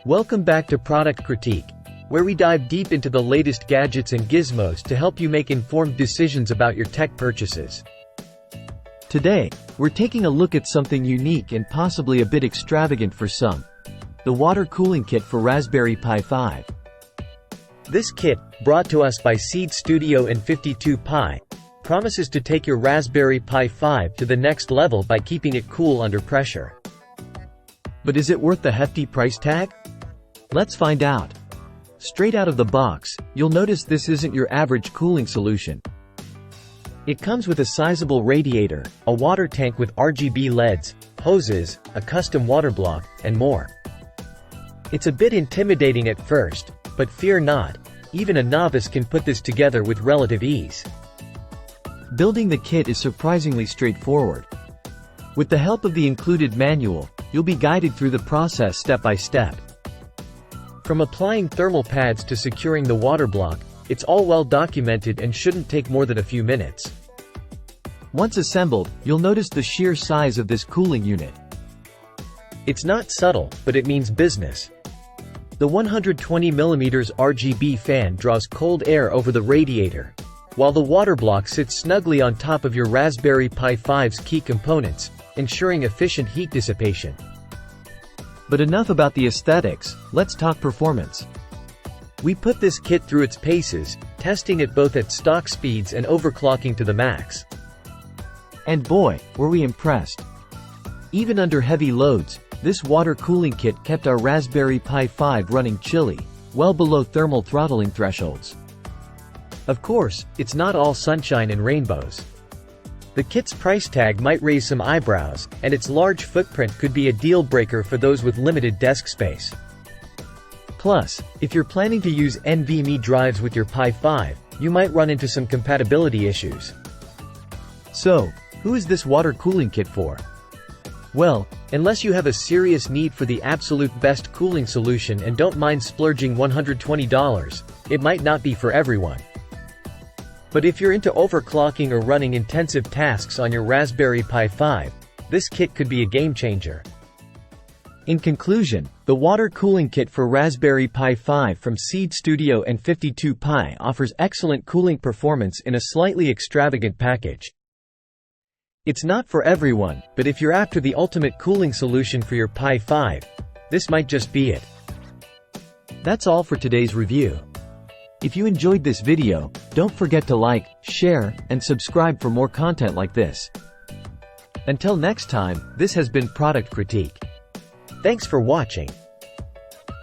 Welcome back to Product Critique, where we dive deep into the latest gadgets and gizmos to help you make informed decisions about your tech purchases. Today, we're taking a look at something unique and possibly a bit extravagant for some: the water cooling kit for Raspberry Pi 5. This kit, brought to us by Seeed Studio and 52Pi, promises to take your Raspberry Pi 5 to the next level by keeping it cool under pressure. But is it worth the hefty price tag? Let's find out. Straight out of the box, you'll notice this isn't your average cooling solution. It comes with a sizable radiator, a water tank with RGB LEDs, hoses, a custom water block, and more. It's a bit intimidating at first, but fear not, even a novice can put this together with relative ease. Building the kit is surprisingly straightforward. With the help of the included manual, you'll be guided through the process step by step. From applying thermal pads to securing the water block, it's all well documented and shouldn't take more than a few minutes. Once assembled, you'll notice the sheer size of this cooling unit. It's not subtle, but it means business. The 120mm RGB fan draws cold air over the radiator, while the water block sits snugly on top of your Raspberry Pi 5's key components, ensuring efficient heat dissipation. But enough about the aesthetics, let's talk performance. We put this kit through its paces, testing it both at stock speeds and overclocking to the max. And boy, were we impressed. Even under heavy loads, this water cooling kit kept our Raspberry Pi 5 running chilly, well below thermal throttling thresholds. Of course, it's not all sunshine and rainbows. The kit's price tag might raise some eyebrows, and its large footprint could be a deal breaker for those with limited desk space. Plus, if you're planning to use NVMe drives with your Pi 5, you might run into some compatibility issues. So, who is this water cooling kit for? Well, unless you have a serious need for the absolute best cooling solution and don't mind splurging $120, it might not be for everyone. But if you're into overclocking or running intensive tasks on your Raspberry Pi 5, this kit could be a game changer. In conclusion, the water cooling kit for Raspberry Pi 5 from Seeed Studio and 52Pi offers excellent cooling performance in a slightly extravagant package. It's not for everyone, but if you're after the ultimate cooling solution for your Pi 5, this might just be it. That's all for today's review. If you enjoyed this video, don't forget to like, share, and subscribe for more content like this. Until next time, this has been Product Critique. Thanks for watching.